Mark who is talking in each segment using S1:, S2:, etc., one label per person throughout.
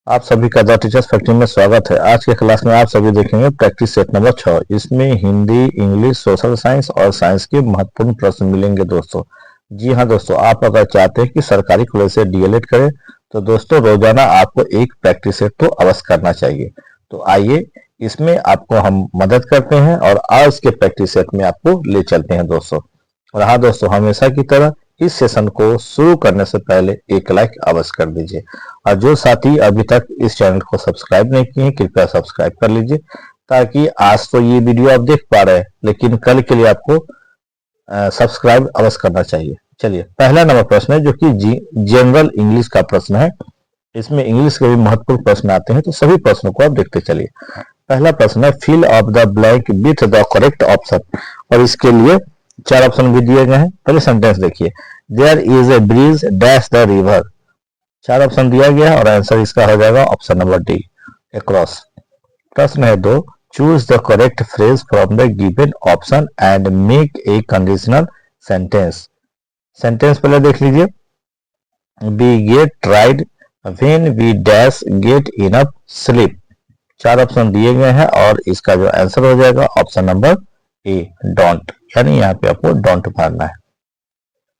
S1: आप सभी का द टीचर्स फैक्ट्री में स्वागत है। आज के क्लास में आप सभी देखेंगे प्रैक्टिस सेट नंबर 6। इसमें हिंदी, इंग्लिश, सोशल साइंस और साइंस के महत्वपूर्ण प्रश्न मिलेंगे दोस्तों। जी हाँ दोस्तों, आप अगर चाहते हैं कि सरकारी कॉलेज से डीएलएड करें तो दोस्तों रोजाना आपको एक प्रैक्टिस सेट तो अवश्य करना चाहिए। तो आइए इसमें आपको हम मदद करते हैं और आज के प्रैक्टिस सेट में आपको ले चलते हैं दोस्तों। और हाँ दोस्तों, हमेशा की तरह इस सेशन को शुरू करने से पहले एक लाइक अवश्य कर दीजिए और जो साथी अभी तक इस चैनल को सब्सक्राइब नहीं किए कृपया सब्सक्राइब कर लीजिए, ताकि आज तो ये वीडियो आप देख पा रहे हैं लेकिन कल के लिए आपको सब्सक्राइब अवश्य करना चाहिए। चलिए, पहला नंबर प्रश्न है जो कि जनरल इंग्लिश का प्रश्न है। इसमें इंग्लिश के भी महत्वपूर्ण प्रश्न आते हैं, तो सभी प्रश्नों को आप देखते चलिए। पहला प्रश्न है fill of the blank with the correct option, और इसके लिए 4 ऑप्शन भी दिए गए हैं। पहले सेंटेंस देखिए, there is a bridge dash the river. 4 option दिया गया है और आंसर इसका हो जाएगा ऑप्शन नंबर डी, अक्रॉस। प्रश्न है 2, choose the correct phrase from the given option and make a conditional sentence. Sentence पहले देख लीजिए, we get tried when we dash get enough sleep. 4 option दिए गए हैं और इसका जो आंसर हो जाएगा ऑप्शन नंबर ए, डोंट, यानी यहाँ पे आपको डोंट मारना है।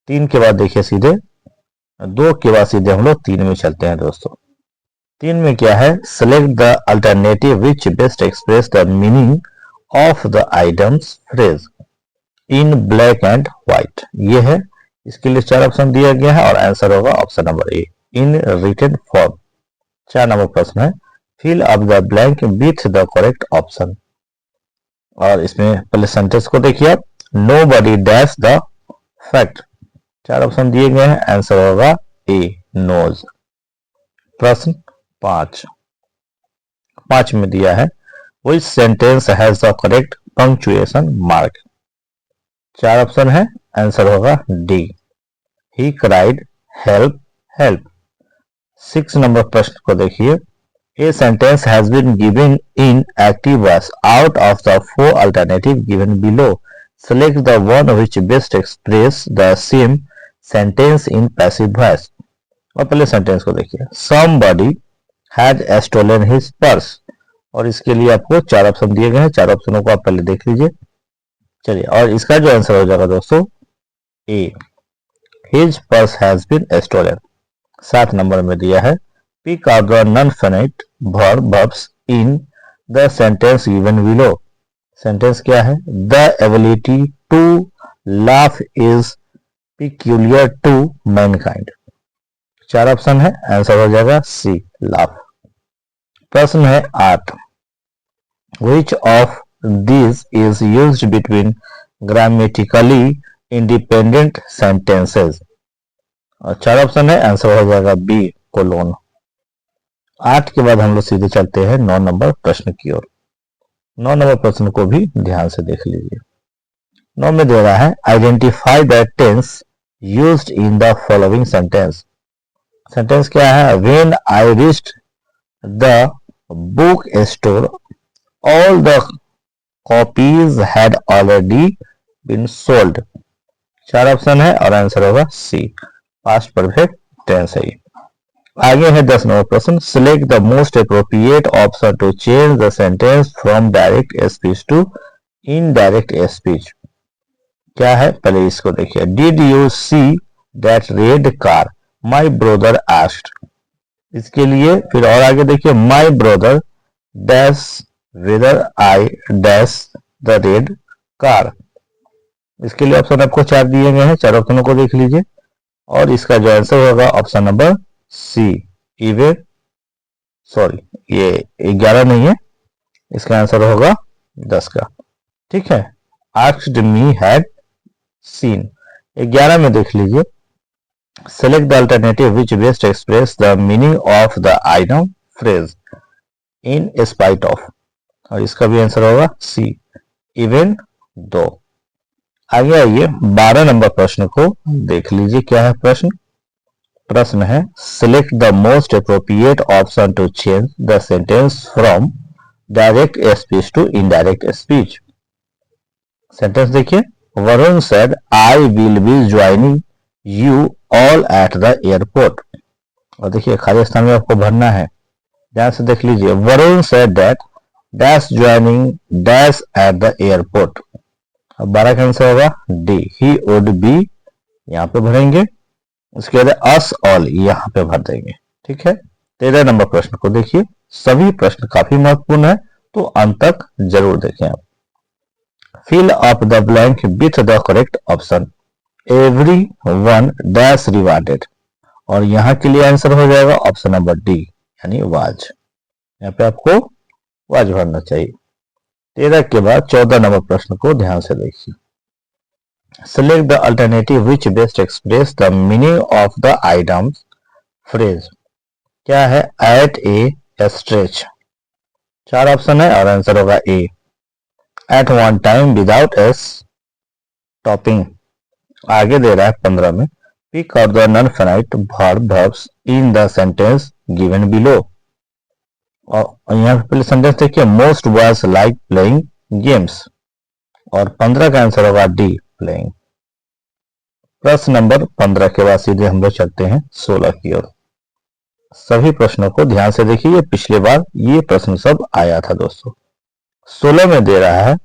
S1: 3 के बाद देखिए सीधे 2 के बाद सीधे हम लोग 3 में चलते हैं दोस्तों। 3 में क्या है, select the alternative which best express the meaning of the items phrase in black and white. ये है, इसके लिए 4 ऑप्शन दिया गया है और आंसर होगा option number A, in written form. 4 नंबर प्रश्न है fill up the blank with the correct option, और इसमें पहले सेंटेंस को देखिए आप, nobody dash the fact. 4 option दिए गए हैं, आंसर होगा ए, नोज। प्रश्न 5 में दिया है which sentence has the correct punctuation mark. 4 option है, आंसर होगा D, he cried help help. 6 number प्रश्न को देखिए, A sentence has been given in active voice out of the 4 alternatives given below. Select the one which best express the same sentence in passive voice. और पहले sentence को देखिए, somebody had stolen his purse, और इसके लिए आपको 4 option दिए गए हैं। 4 ऑप्शनों को आप पहले देख लीजिए। चलिए, और इसका जो आंसर हो जाएगा दोस्तों ए, his purse has been stolen। 7 number में दिया है pick out the non-finite verbs in the sentence given below। Sentence क्या है, the ability to laugh is peculiar to mankind। 4 option है, आंसर हो जाएगा सी, laugh। प्रश्न है 8, which of these is used between grammatically independent sentences। और 4 option है, answer हो जाएगा बी, कोलोन। 8 के बाद हम लोग सीधे चलते हैं 9 नंबर प्रश्न की ओर। 9 नंबर प्रश्न को भी ध्यान से देख लीजिए। 9 में दे रहा है identify the tense used in the following sentence. Sentence क्या है, when I reached the book store all the copies had already been sold. 4 option है और आंसर होगा सी, पास्ट परफेक्ट टेंस है। आगे है 10 नंबर प्रश्न, select the most appropriate option to change the sentence from direct speech to indirect speech. क्या है, पहले इसको देखिए, did you see that red car my brother asked. इसके लिए फिर और आगे देखिए, my brother dash whether I dash the red car. इसके लिए ऑप्शन आपको 4 दिए गए हैं। 4 ऑप्शनों को देख लीजिए और इसका जो आंसर होगा option number C, even, sorry ये 11 नहीं है, इसका आंसर होगा 10 का। ठीक है, आस्क्ड मी हैड सीन। 11 में देख लीजिए, select the alternative which best express the meaning of the item phrase in spite of, और इसका भी आंसर होगा सी, इवन दो। आगे आइए 12 नंबर प्रश्न को देख लीजिए। क्या है प्रश्न, प्रश्न है select the most appropriate option to change the sentence from direct speech to indirect speech. Sentence देखिए, Varun said I will be joining you all at the airport. और देखिए खाली स्थान में आपको भरना है, ध्यान से देख लीजिए, Varun said that dash joining dash at the airport. अब 12 का आंसर होगा डी, ही वुड बी, यहाँ पे भरेंगे। उसके बाद अस ऑल यहाँ पे भर देंगे। ठीक है, 13 नंबर प्रश्न को देखिए, सभी प्रश्न काफी महत्वपूर्ण है, तो अंत तक जरूर देखें आप। Fill up the blank with the correct option, every one dash rewarded, और यहाँ के लिए आंसर हो जाएगा ऑप्शन नंबर डी यानी वाज। यहाँ पे आपको वाज भरना चाहिए। 13 के बाद 14 नंबर प्रश्न को ध्यान से देखिए, select the alternative which best express the meaning of the items phrase. क्या है, एट ए स्ट्रेच। 4 ऑप्शन है और आंसर होगा A, at one time without stopping. आगे दे रहा है 15 में, pick out the non finite verbs in the sentence given below. और यहाँ पे पहले सेंटेंस देखिए, most boys like playing games, और 15 का आंसर होगा डी, प्लेइंग। प्रश्न नंबर 15 के बाद सीधे हम लोग चलते हैं 16 की ओर। सभी प्रश्नों को ध्यान से देखिए, पिछले बार ये प्रश्न सब आया था दोस्तों। 16 में दे रहा है,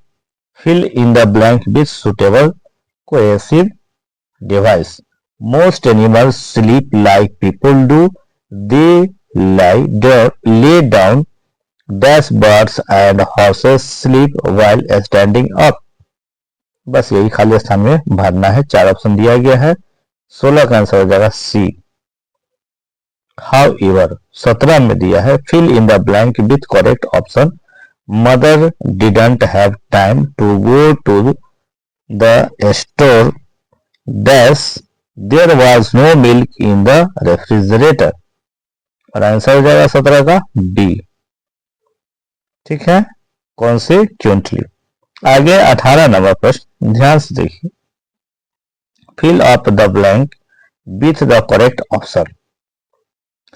S1: fill in the blank with suitable cohesive device. Most animals sleep like people do, they lay down, dash birds and horses sleep while standing up। बस यही खाली स्थान में भरना है। 4 ऑप्शन दिया गया है, 16 का आंसर हो जाएगा सी। However 17 में दिया है, fill in the blank with correct option, mother didn't have time to go to the store, dash there was no milk in the refrigerator, और आंसर हो जाएगा 17 का डी। ठीक है, कॉन्सिक्वेंटली। आगे 18 नंबर प्रश्न ध्यान से देखिए, fill up the blank with the correct option.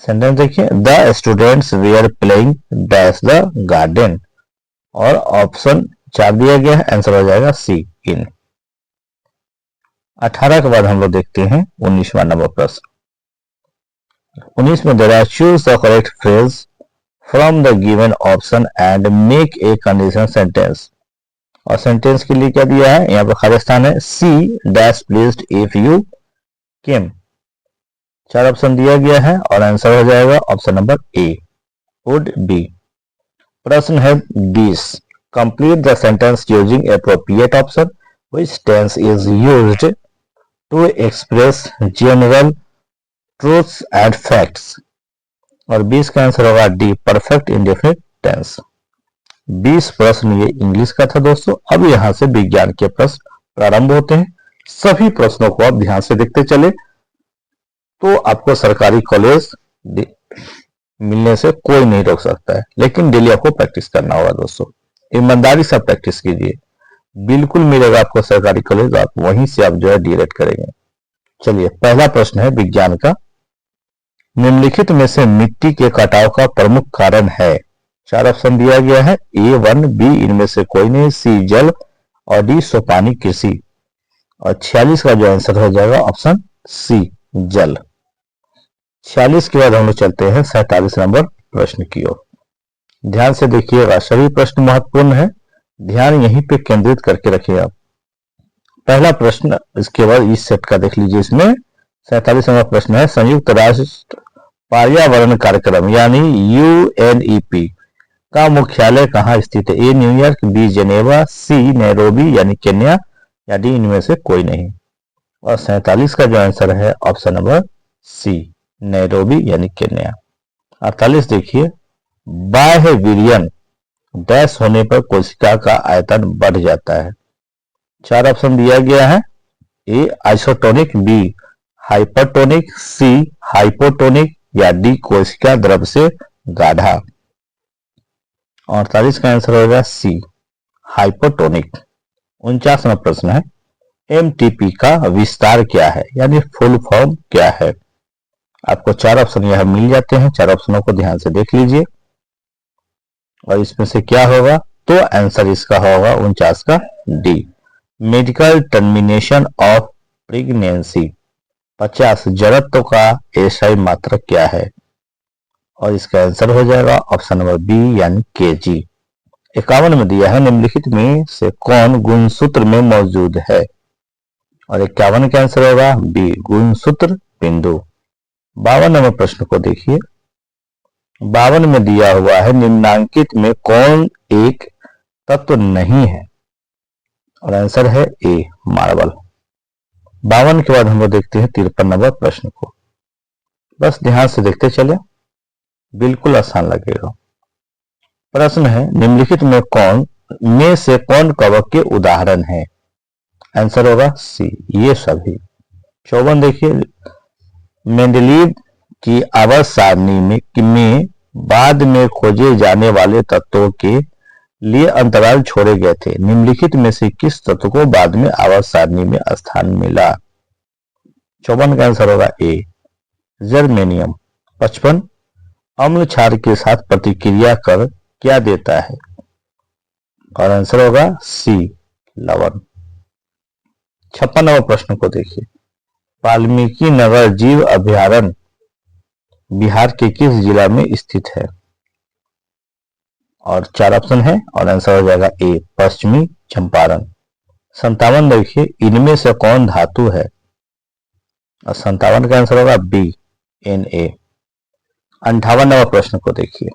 S1: Sentence देखिए, the students were playing dash the garden, और ऑप्शन 4 दिया गया है, आंसर हो जाएगा सी, इन। 18 के बाद हम लोग देखते हैं 19वां नंबर प्रश्न। 19 में दे रहा है, choose the correct phrase from the given option and make a condition sentence. और सेंटेंस के लिए क्या दिया है, यहाँ पर खाली स्थान है, she dash pleased if you came. 4 option दिया गया है और आंसर हो जाएगा option number A, would be. प्रश्न है 20, complete the sentence using appropriate option, which tense is used to express general truths and facts, और 20 का आंसर होगा डी, परफेक्ट इंडेफिनिट टेंस। 20 प्रश्न ये इंग्लिश का था दोस्तों। अब यहां से विज्ञान के प्रश्न प्रारंभ होते हैं। सभी प्रश्नों को आप ध्यान से देखते चले तो आपको सरकारी कॉलेज मिलने से कोई नहीं रोक सकता है, लेकिन डेली आपको प्रैक्टिस करना होगा दोस्तों। ईमानदारी से प्रैक्टिस कीजिए, बिल्कुल मिलेगा आपको सरकारी कॉलेज, आप वहीं से आप जो है डीएलएड करेंगे। चलिए, पहला प्रश्न है विज्ञान का, निम्नलिखित में से मिट्टी के कटाव का प्रमुख कारण है। 4 ऑप्शन दिया गया है, ए 1, बी इनमें से कोई नहीं, सी जल, और डी सोपानी कृषि। और 46 का जो आंसर हो जाएगा ऑप्शन सी, जल। 46 के बाद हम लोग चलते हैं 47 नंबर प्रश्न की ओर। ध्यान से देखिएगा, सभी प्रश्न महत्वपूर्ण है, ध्यान यहीं पे केंद्रित करके रखिएगा। पहला प्रश्न, इसके बाद इस सेट का देख लीजिए। इसमें 47 नंबर प्रश्न है, संयुक्त राष्ट्र पर्यावरण कार्यक्रम यानी यूएनईपी का मुख्यालय कहाँ स्थित है। ए न्यूयॉर्क, बी जेनेवा, सी नैरोबी यानी केन्या, या डी इनमें से कोई नहीं। और 47 का जो आंसर है ऑप्शन नंबर सी, नैरोबी यानी केन्या। 48 देखिए, बाह्य विलयन डैश होने पर कोशिका का आयतन बढ़ जाता है। 4 ऑप्शन दिया गया है, ए आइसोटोनिक, बी हाइपरटोनिक, सी हाइपोटोनिक, या डी कोशिका द्रव से गाढ़ा। 48 का आंसर होगा सी, हाइपोटोनिक। 49वां प्रश्न है, एमटीपी का विस्तार क्या है यानी फुल फॉर्म क्या है। आपको 4 ऑप्शन यह मिल जाते हैं, 4 ऑप्शनों को ध्यान से देख लीजिए और इसमें से क्या होगा, तो आंसर इसका होगा 49 का D, medical termination of pregnancy. 50, जड़त्व का एसआई मात्रक क्या है। और इसका आंसर हो जाएगा ऑप्शन नंबर बी यानी केजी। 51 में दिया है निम्नलिखित में से कौन गुणसूत्र में मौजूद है, और 51 का आंसर होगा बी गुणसूत्र बिंदु। 52 नंबर प्रश्न को देखिए। 52 में दिया हुआ है निम्नांकित में कौन एक तत्व नहीं है, और आंसर है ए मार्बल। 52 के बाद हम लोग देखते हैं 53 नंबर प्रश्न को। बस ध्यान से देखते चले, बिल्कुल आसान लगेगा। प्रश्न है निम्नलिखित में से कौन कवक के उदाहरण है, आंसर होगा सी ये सभी। 54 देखिए। मेंडलीव की आवर्त सारणी में बाद में खोजे जाने वाले तत्वों के लिए अंतराल छोड़े गए थे, निम्नलिखित में से किस तत्व को बाद में आवर्त सारणी में स्थान मिला। 54 का आंसर होगा ए जर्मेनियम। 55 अम्ल क्षार के साथ प्रतिक्रिया कर क्या देता है, और आंसर होगा सी लवण। 56 नंबर प्रश्न को देखिए। वाल्मीकि नगर जीव अभयारण्य बिहार के किस जिला में स्थित है, और 4 ऑप्शन है, और आंसर हो जाएगा ए पश्चिमी चंपारण। 57 देखिए इनमें से कौन धातु है, और 57 का आंसर होगा बी Na। 58 नंबर प्रश्न को देखिए।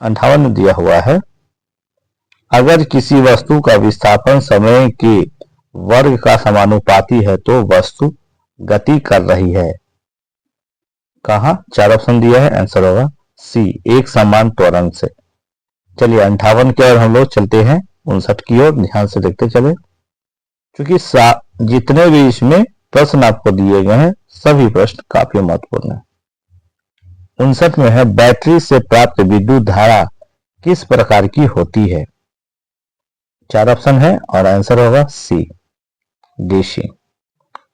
S1: 58 में दिया हुआ है अगर किसी वस्तु का विस्थापन समय के वर्ग का समानुपाती है तो वस्तु गति कर रही है, कहा। 4 ऑप्शन दिया है, आंसर होगा सी एक समान त्वरण से। चलिए 58 के और हम लोग चलते हैं 59 की ओर, ध्यान से देखते चले, क्योंकि जितने भी इसमें प्रश्न आपको दिए गए हैं सभी प्रश्न काफी महत्वपूर्ण है। 59 में है बैटरी से प्राप्त विद्युत धारा किस प्रकार की होती है, 4 ऑप्शन है, और आंसर होगा सी देशी।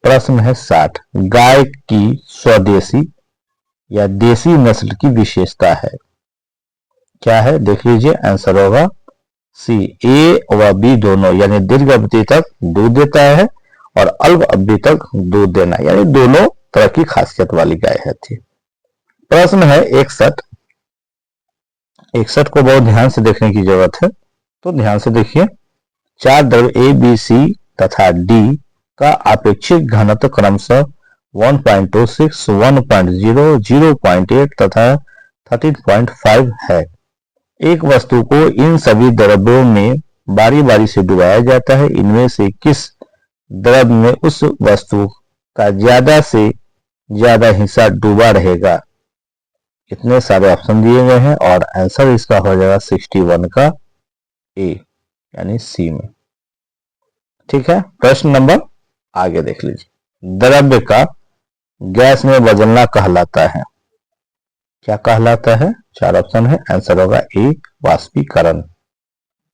S1: प्रश्न है 60 गाय की स्वदेशी या देसी नस्ल की विशेषता है, क्या है देख लीजिए, आंसर होगा सी ए व बी दोनों, यानी दीर्घ अवधि तक दूध देता है और अल्प अवधि तक दूध देना, यानी दोनों तरह की खासियत वाली गाय है थी। प्रश्न है 61 को बहुत ध्यान से देखने की जरूरत है, तो ध्यान से देखिए। 4 द्रव्य ए बी सी तथा डी का आपेक्षिक घनत्व क्रमशः 1.26, 1.0, 0.8 तथा 13.5 है। एक वस्तु को इन सभी द्रव्यों में बारी बारी से डुबाया जाता है, इनमें से किस द्रव्य में उस वस्तु का ज्यादा से ज्यादा हिस्सा डूबा रहेगा। इतने सारे ऑप्शन दिए गए हैं और आंसर इसका हो जाएगा 61 का ए यानी सी में। ठीक है, प्रश्न नंबर आगे देख लीजिए। द्रव्य का गैस में बदलना कहलाता है, क्या कहलाता है, 4 ऑप्शन है, आंसर होगा ए वाष्पीकरण।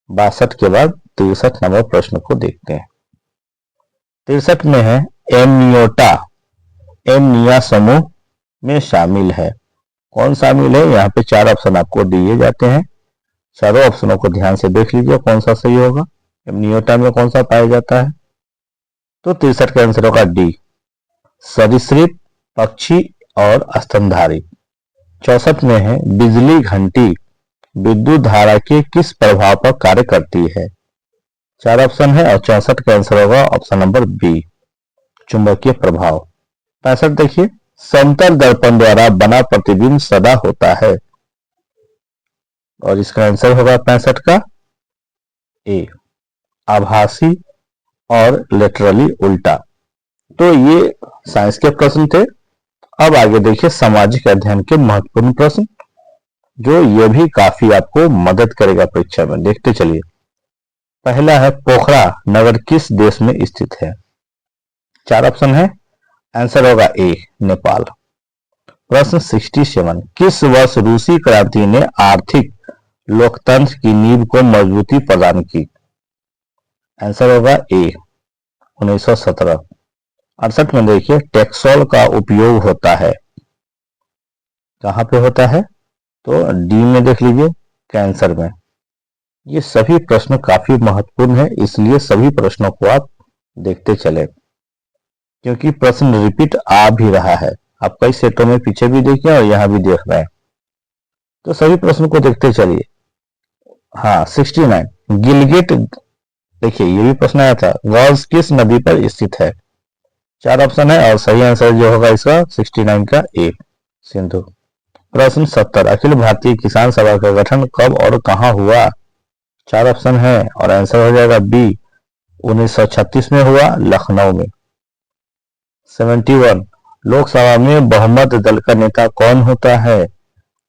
S1: 62 के बाद 63 नंबर प्रश्न को देखते हैं। 63 में है एमनियोटा एमनिया समूह में शामिल है, कौन शामिल है, यहाँ पे 4 ऑप्शन आपको दिए जाते हैं, चारों ऑप्शनों को ध्यान से देख लीजिए कौन सा सही होगा। एमनियोटा में कौन सा पाया जाता है, तो 63 का आंसर होगा डी सरीसृप, पक्षी और स्तनधारी। 64 में है बिजली घंटी विद्युत धारा के किस प्रभाव पर कार्य करती है, 4 ऑप्शन है और 64 का आंसर होगा ऑप्शन नंबर बी चुंबकीय प्रभाव। 65 देखिए समतल दर्पण द्वारा बना प्रतिबिंब सदा होता है, और इसका आंसर होगा 65 का ए आभासी और लेटरली उल्टा। तो ये साइंस के प्रश्न थे। अब आगे देखिए सामाजिक अध्ययन के महत्वपूर्ण प्रश्न, जो ये भी काफी आपको मदद करेगा परीक्षा में, देखते चलिए। पहला है पोखरा नगर किस देश में स्थित है, 4 ऑप्शन है, आंसर होगा ए नेपाल। प्रश्न 67 किस वर्ष रूसी क्रांति ने आर्थिक लोकतंत्र की नींव को मजबूती प्रदान की, आंसर होगा ए 1917। 68 में देखिए टेक्सोल का उपयोग होता है, कहां पे होता है, तो डी में देख लीजिए कैंसर में। ये सभी प्रश्न काफी महत्वपूर्ण है, इसलिए सभी प्रश्नों को आप देखते चले, क्योंकि प्रश्न रिपीट आ भी रहा है। आप कई सेटों में पीछे भी देखिए और यहाँ भी देख रहे हैं। तो सभी प्रश्न को देखते चलिए। हाँ 69 गिलगिट, देखिए ये भी प्रश्न आया था, गॉल्स किस नदी पर स्थित है? 4 ऑप्शन है और सही आंसर जो होगा इसका 69 का ए, सिंधु। प्रश्न 70 अखिल भारतीय किसान सभा का गठन कब और कहां हुआ? 4 ऑप्शन है और आंसर हो जाएगा बी, 1936 में हुआ, लखनऊ में। 71 लोकसभा में बहुमत दल का नेता कौन होता है?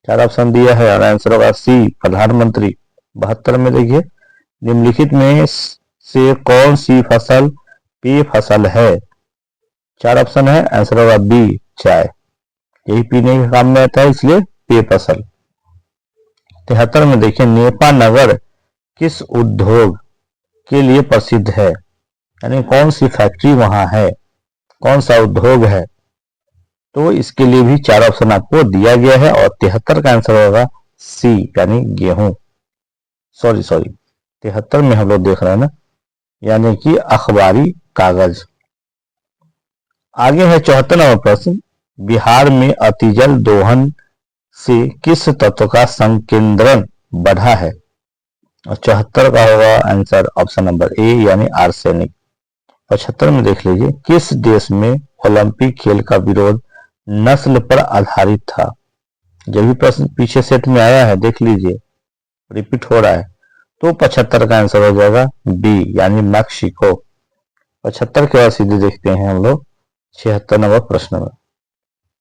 S1: 4 ऑप्शन दिया है और आंसर होगा सी, प्रधानमंत्री। 72 में देखिए निम्नलिखित में से कौन सी फसल पेय फसल है? 4 ऑप्शन है, आंसर होगा बी, चाय। यही पीने के काम में आता है इसलिए पेय फसल। 73 में देखिए नेपा नगर किस उद्योग के लिए प्रसिद्ध है? यानी कौन सी फैक्ट्री वहां है, कौन सा उद्योग है? तो इसके लिए भी 4 ऑप्शन आपको दिया गया है और 73 का आंसर होगा सी, यानी गेहूं। सॉरी 73 में हम लोग देख रहे हैं ना, यानी कि अखबारी कागज। आगे है 74 नंबर प्रश्न, बिहार में अतिजल दोहन से किस तत्व का संकेंद्रण बढ़ा है? और 74 का होगा आंसर ऑप्शन नंबर ए, यानी आर्सेनिक। 75 में देख लीजिए किस देश में ओलंपिक खेल का विरोध नस्ल पर आधारित था? जब भी प्रश्न पीछे सेट में आया है देख लीजिए, रिपीट हो रहा है। तो 75 का आंसर हो जाएगा बी, यानी मैक्सिको। 75 के बाद सीधे देखते हैं हम लोग 76 नंबर प्रश्न में।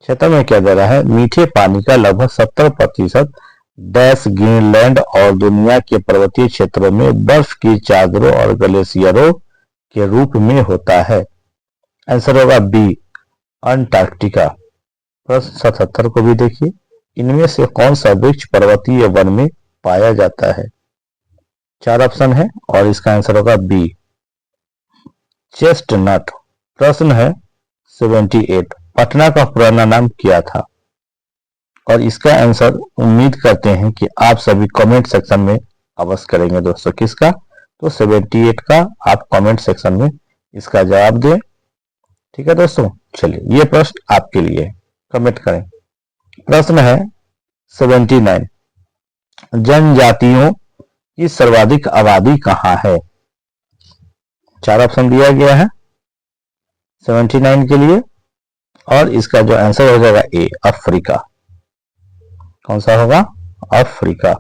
S1: 76 में क्या दे रहा है, मीठे पानी का लगभग 70% डैश ग्रीनलैंड और दुनिया के पर्वतीय क्षेत्रों में बर्फ की चादरों और ग्लेशियरों के रूप में होता है। आंसर होगा बी, अंटार्कटिका। प्रश्न 77 को भी देखिए, इनमें से कौन सा वृक्ष पर्वतीय वन में पाया जाता है? 4 ऑप्शन है और इसका आंसर होगा बी, चेस्टनट। प्रश्न है 78 पटना का पुराना नाम क्या था? और इसका आंसर उम्मीद करते हैं कि आप सभी कमेंट सेक्शन में अवश्य करेंगे दोस्तों। किसका? तो 78 का आप कमेंट सेक्शन में इसका जवाब दें। ठीक है दोस्तों, चलिए ये प्रश्न आपके लिए, कमेंट करें। प्रश्न है 79 जनजातियों की सर्वाधिक आबादी कहां है? 4 ऑप्शन दिया गया है 79 के लिए और इसका जो आंसर हो जाएगा ए, अफ्रीका। कौन सा होगा? अफ्रीका।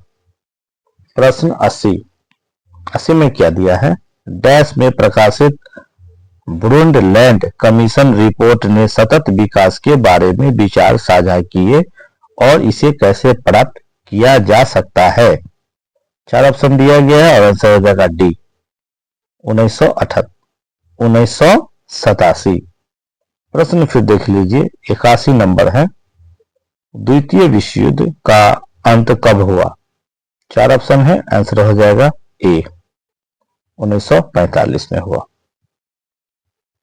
S1: प्रश्न 80 में क्या दिया है, डैश में प्रकाशित ब्रुंडलैंड कमीशन रिपोर्ट ने सतत विकास के बारे में विचार साझा किए और इसे कैसे प्राप्त किया जा सकता है? 4 ऑप्शन दिया गया है और आंसर हो जाएगा डी, 1987। प्रश्न फिर देख लीजिए 81 नंबर है, द्वितीय विश्व युद्ध का अंत कब हुआ? 4 ऑप्शन है, आंसर हो जाएगा ए, 1945 में हुआ।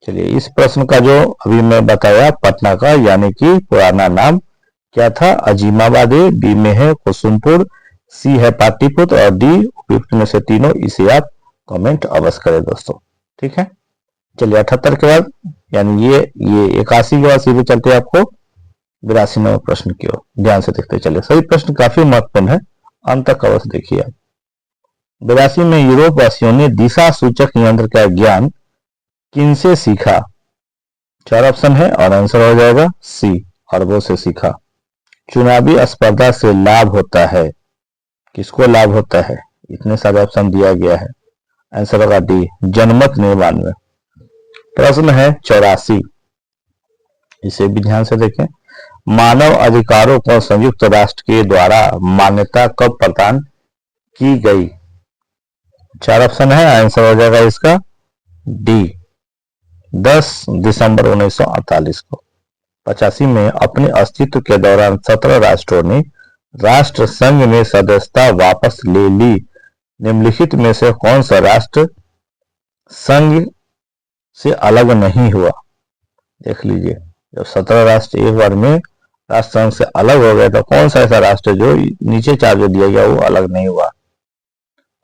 S1: चलिए इस प्रश्न का जो अभी मैं बताया पटना का यानी कि पुराना नाम क्या था? अजीमाबाद। बी में है कुसुमपुर, सी है पाटलिपुत्र और डी उपयुक्त में से तीनों। इसे आप कमेंट अवश्य करें दोस्तों। ठीक है, चलिए 78 के बाद यानी ये 81 के बाद सीधे चलते हैं आपको 82 नंबर प्रश्न की ओर। ध्यान से देखते चलिए, सही प्रश्न काफी महत्वपूर्ण है, अंत तक अवश्य देखिए आप। 82 में यूरोप वासियों ने दिशा सूचक यंत्र का ज्ञान किनसे सीखा? 4 ऑप्शन है और आंसर हो जाएगा सी, अरबों से सीखा। चुनावी स्पर्धा से लाभ होता है, किसको लाभ होता है? इतने सारे ऑप्शन दिया गया है, आंसर होगा डी, जनमत निर्माण में। प्रश्न है 84, इसे भी ध्यान से देखें, मानव अधिकारों को संयुक्त राष्ट्र के द्वारा मान्यता कब प्रदान की गई? 4 ऑप्शन है, आंसर हो जाएगा इसका डी, 10 दिसंबर 1948 को। 85 में अपने अस्तित्व के दौरान 17 राष्ट्रों ने राष्ट्र संघ में सदस्यता वापस ले ली। निम्नलिखित में से कौन सा राष्ट्र संघ से अलग नहीं हुआ? देख लीजिए, जब 17 राष्ट्र एक बार में राष्ट्र संघ से अलग हो गए तो कौन सा ऐसा राष्ट्र जो नीचे 4 जो दिया गया वो अलग नहीं हुआ?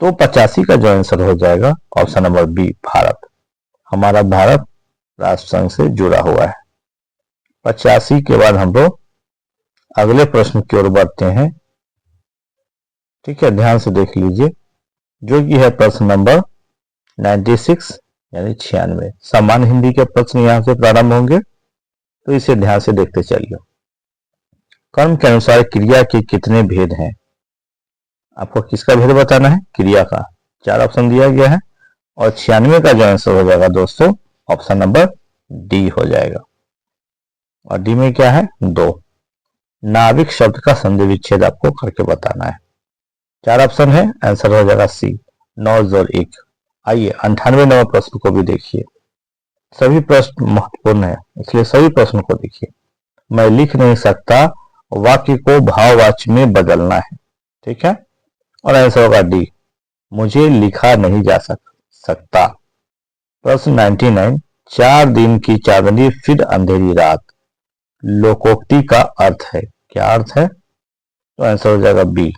S1: तो 85 का जो आंसर हो जाएगा ऑप्शन नंबर बी, भारत। हमारा भारत राष्ट्र संघ से जुड़ा हुआ है। 85 के बाद हम लोग अगले प्रश्न की ओर बढ़ते हैं। ठीक है, ध्यान से देख लीजिए, जो कि है प्रश्न नंबर 96 यानी 96। सामान्य हिंदी के प्रश्न यहां से प्रारंभ होंगे, तो इसे ध्यान से देखते चलिए। कर्म के अनुसार क्रिया के कितने भेद हैं? आपको किसका भेद बताना है? क्रिया का। 4 ऑप्शन दिया गया है और 96 का जो आंसर हो जाएगा दोस्तों, ऑप्शन नंबर डी हो जाएगा। और डी में क्या है? 2। नाविक शब्द का संधि विच्छेद आपको करके बताना है। 4 ऑप्शन है, आंसर हो जाएगा सी, 9 जोड़ 1। आइए 98 नंबर प्रश्न को भी देखिए। सभी प्रश्न महत्वपूर्ण है, इसलिए सभी प्रश्न को देखिए। मैं लिख नहीं सकता, वाक्य को भाववाच्य में बदलना है। ठीक है, और आंसर होगा डी, मुझे लिखा नहीं जा सकता। प्रश्न 99, 4 दिन की चांदनी फिर अंधेरी रात, लोकोक्ति का अर्थ है। क्या अर्थ है? तो आंसर हो जाएगा बी,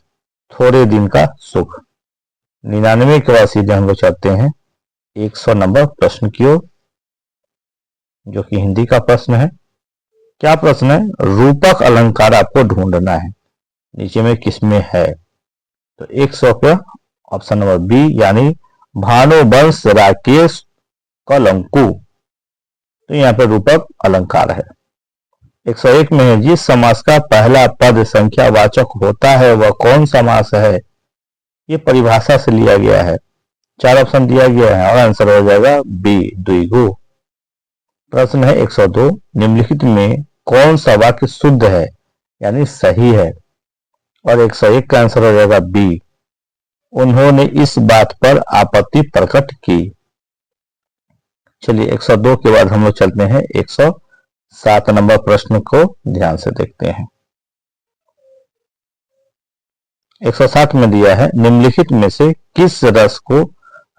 S1: थोड़े दिन का सुख। 99 के बाद सीधे हम लोग चलते हैं 100 नंबर प्रश्न की ओर, जो कि हिंदी का प्रश्न है। क्या प्रश्न है? रूपक अलंकार आपको ढूंढना है, नीचे में किसमें है? तो 100 का ऑप्शन नंबर बी, यानी भानुवंश राकेश कलंकु, तो यहाँ पे रूपक अलंकार है। 101 में है, जिस समास का पहला पद संख्यावाचक होता है वह कौन समास है? ये परिभाषा से लिया गया है। 4 ऑप्शन दिया गया है और आंसर हो जाएगा बी, द्विगु। प्रश्न है 102, निम्नलिखित में कौन सा वाक्य शुद्ध है यानी सही है? और 101 का आंसर हो जाएगा बी, उन्होंने इस बात पर आपत्ति प्रकट की। चलिए 102 के बाद हम लोग चलते हैं 107 नंबर प्रश्न को ध्यान से देखते हैं। 107 में दिया है, निम्नलिखित में से किस रस को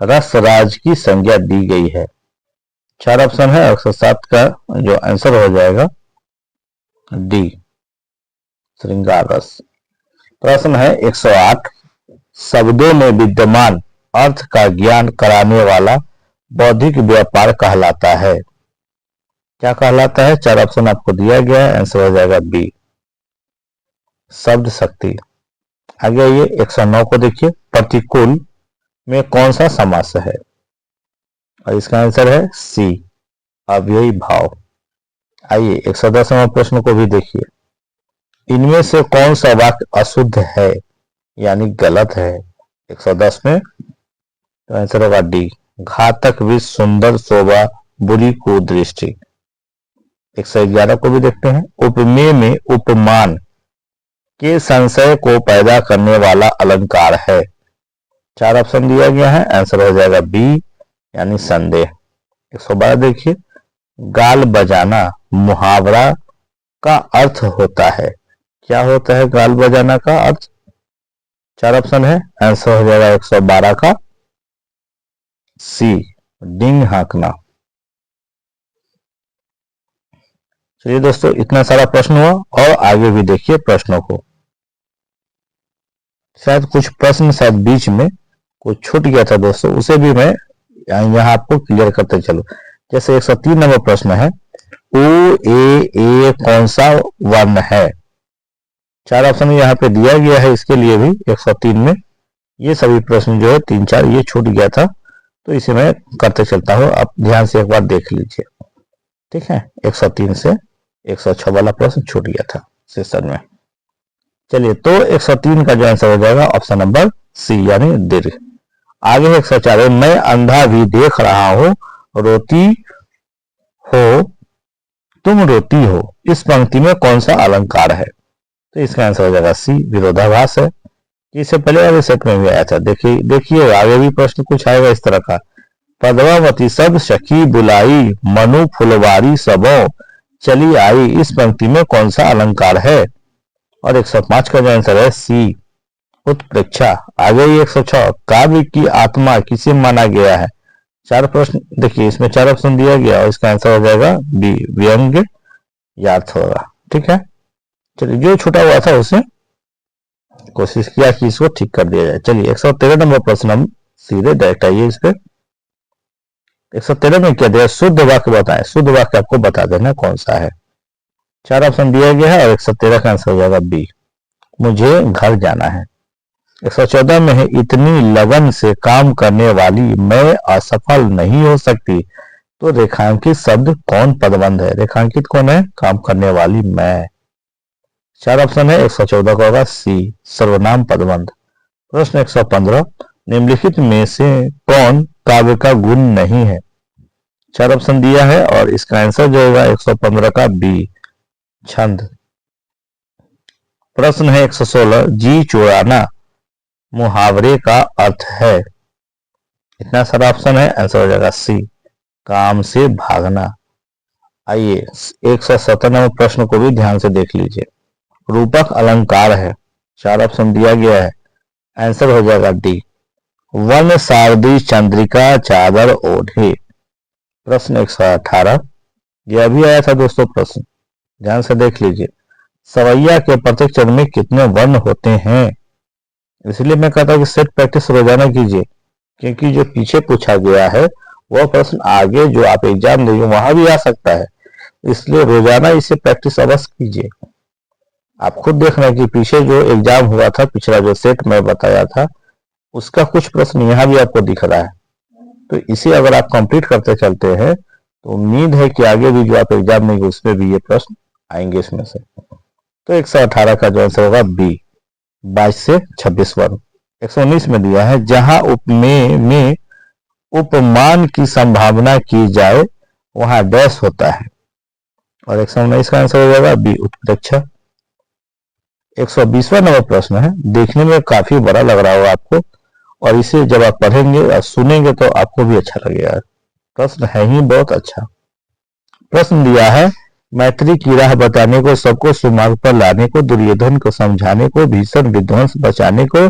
S1: रसराज की संज्ञा दी गई है? 4 ऑप्शन है, 107 का जो आंसर हो जाएगा डी, श्रृंगार रस। प्रश्न है 108, शब्दों में विद्यमान अर्थ का ज्ञान कराने वाला बौद्धिक व्यापार कहलाता है। क्या कहलाता है? 4 ऑप्शन आपको दिया गया है, आंसर हो जाएगा बी, शब्द शक्ति। आगे आइए 109 को देखिए, प्रतिकूल में कौन सा समास है? और इसका आंसर है सी, अव्ययी भाव। आइए 110 नंबर प्रश्न को भी देखिए, इनमें से कौन सा वाक्य अशुद्ध है यानी गलत है? 110 में तो आंसर होगा डी, घातक विष सुंदर शोभा बुरी कुदृष्टि। 111 को भी देखते हैं, उपमेय में उपमान के संशय को पैदा करने वाला अलंकार है। 4 ऑप्शन दिया गया है, आंसर हो जाएगा बी, यानी संदेह। 112 देखिए, गाल बजाना मुहावरा का अर्थ होता है। क्या होता है गाल बजाना का अर्थ? 4 ऑप्शन है, आंसर हो जाएगा 112 का सी, डिंग हाँकना। चलिए दोस्तों, इतना सारा प्रश्न हुआ और आगे भी देखिए प्रश्नों को। शायद कुछ प्रश्न शायद बीच में कुछ छूट गया था दोस्तों, उसे भी मैं यहाँ आपको क्लियर करते चलो। जैसे 103 नंबर प्रश्न है, ओ ए कौन सा वर्ण है? 4 ऑप्शन यहाँ पे दिया गया है, इसके लिए भी 103 में ये सभी प्रश्न जो है 3-4 ये छूट गया था, तो इसे मैं करते चलता हूँ, आप ध्यान से एक बार देख लीजिए। ठीक है, 103 से 106 वाला प्रश्न छूट गया था सेशन में। चलिए, तो 103 का जो आंसर हो जाएगा ऑप्शन नंबर सी, यानी दीर्घ। आगे 104, मैं अंधा भी देख रहा हूं, रोती हो तुम रोती हो, इस पंक्ति में कौन सा अलंकार है? तो इसका आंसर हो जाएगा सी, विरोधाभास है। इससे पहले वाले सेट में भी आया था। देखिए आगे भी प्रश्न कुछ आएगा इस तरह का, पद्मावती सब सखी बुलाई, मनु फुलवारी सबो चली आई, इस पंक्ति में कौन सा अलंकार है? और 105 का जो आंसर है सी, उत्प्रेक्षा। आगे 106, काव्य की आत्मा किसे माना गया है? 4 प्रश्न देखिए, इसमें 4 ऑप्शन दिया गया और इसका आंसर हो जाएगा बी, व्यंग्य यार्थ होगा। ठीक है, चलिए जो छूटा हुआ था उसे कोशिश किया कि इसको ठीक कर दिया जाए। चलिए 113 नंबर प्रश्न हम सीधे डायरेक्ट आइए इस पे। 113 में क्या दिया? शुद्ध वाक्य बताएं, शुद्ध वाक्य आपको बता देना कौन सा है। 4 ऑप्शन दिया गया है और 113 का आंसर हो जाएगा बी, मुझे घर जाना है। 114 में है, इतनी लगन से काम करने वाली मैं असफल नहीं हो सकती। तो रेखांकित शब्द कौन पदबंध है? रेखांकित कौन है? काम करने वाली मैं। 4 ऑप्शन है, 114 का होगा सी, सर्वनाम पदबंध। प्रश्न 115, निम्नलिखित में से कौन काव्य का गुण नहीं है? 4 ऑप्शन दिया है और इसका आंसर जो होगा 115 का बी, छंद। प्रश्न है 116, जी चुराना मुहावरे का अर्थ है। इतना सारा ऑप्शन है, आंसर हो जाएगा सी, काम से भागना। आइए 117वें प्रश्न को भी ध्यान से देख लीजिए। रूपक अलंकार है, 4 ऑप्शन दिया गया है, आंसर हो जाएगा डी, वन शारदी चंद्रिका चादर ओढ़े। प्रश्न 118, यह भी आया था दोस्तों प्रश्न, ध्यान से देख लीजिए। सवैया के प्रत्येक चरण में कितने वर्ण होते हैं? इसलिए मैं कहता हूं कि सेट प्रैक्टिस रोजाना कीजिए, क्योंकि जो पीछे पूछा गया है वह प्रश्न आगे जो आप एग्जाम देंगे वहां भी आ सकता है, इसलिए रोजाना इसे प्रैक्टिस अवश्य कीजिए। आप खुद देखना कि पीछे जो एग्जाम हुआ था, पिछला जो सेट मैं बताया था, उसका कुछ प्रश्न यहाँ भी आपको दिख रहा है। तो इसे अगर आप कंप्लीट करते चलते हैं तो उम्मीद है कि आगे भी जो आप एग्जाम देंगे उसमें भी ये प्रश्न आएंगे इसमें से। तो 118 का जो आंसर होगा बी, 22 से 26 वर्ण। 119 में दिया है, जहां उपमेय में उपमान की संभावना की जाए वहां डैश होता है। और 119 का आंसर हो जाएगा बी, उत्प्रेक्षा। 120वां नंबर प्रश्न है, देखने में काफी बड़ा लग रहा होगा आपको, और इसे जब आप पढ़ेंगे और सुनेंगे तो आपको भी अच्छा लगेगा। प्रश्न है ही बहुत अच्छा। प्रश्न दिया है, मैत्री की राह बताने को, सबको सुमार्ग पर लाने को, दुर्योधन को समझाने को, भीषण विध्वंस बचाने को,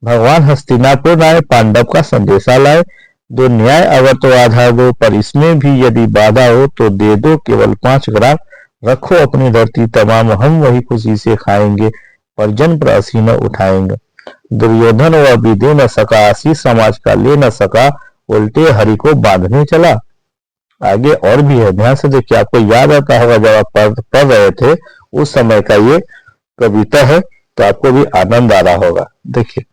S1: भगवान हस्तिनापुर आए, पांडव का संदेशा लाए, दो न्याय अगर तो आधार दो, पर इसमें भी यदि बाधा हो तो दे दो केवल 5 ग्राम, रखो अपनी धरती तमाम हम वही खुशी से खाएंगे, परिजन पर असी न उठाएंगे। दुर्योधन वह भी दे न सका, आशीष समाज का ले न सका, उल्टे हरि को बांधने चला। आगे और भी है, ध्यान से देखिए, आपको याद आता होगा जब आप पढ़ रहे थे उस समय का ये कविता है, तो आपको भी आनंद आ रहा होगा। देखिए,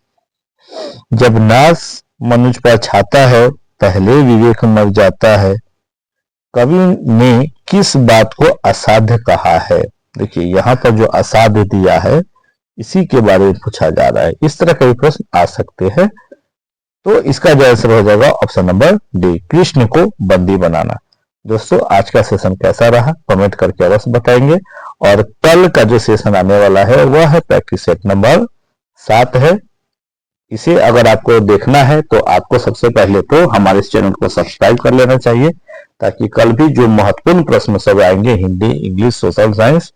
S1: जब नाश मनुज पर छाता है, पहले विवेक मर जाता है, कवि ने किस बात को असाध्य कहा है? देखिए यहाँ पर जो असाध्य दिया है इसी के बारे में पूछा जा रहा है, इस तरह के प्रश्न आ सकते हैं। तो इसका जो आंसर हो जाएगा ऑप्शन नंबर डी, कृष्ण को बंदी बनाना। दोस्तों आज का सेशन कैसा रहा कमेंट करके अवश्य बताएंगे, और कल का जो सेशन आने वाला है वह है प्रैक्टिस सेट नंबर 7 है। इसे अगर आपको देखना है तो आपको सबसे पहले तो हमारे इस चैनल को सब्सक्राइब कर लेना चाहिए, ताकि कल भी जो महत्वपूर्ण प्रश्न सब आएंगे हिंदी, इंग्लिश, सोशल साइंस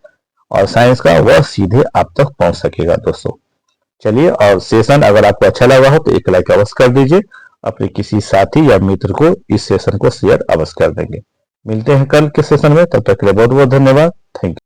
S1: और साइंस का, वह सीधे आप तक पहुंच सकेगा। दोस्तों चलिए, और सेशन अगर आपको अच्छा लगा हो तो एक लाइक अवश्य कर दीजिए, अपने किसी साथी या मित्र को इस सेशन को शेयर अवश्य कर देंगे। मिलते हैं कल के सेशन में, तब तक के लिए बहुत बहुत धन्यवाद। Thank you.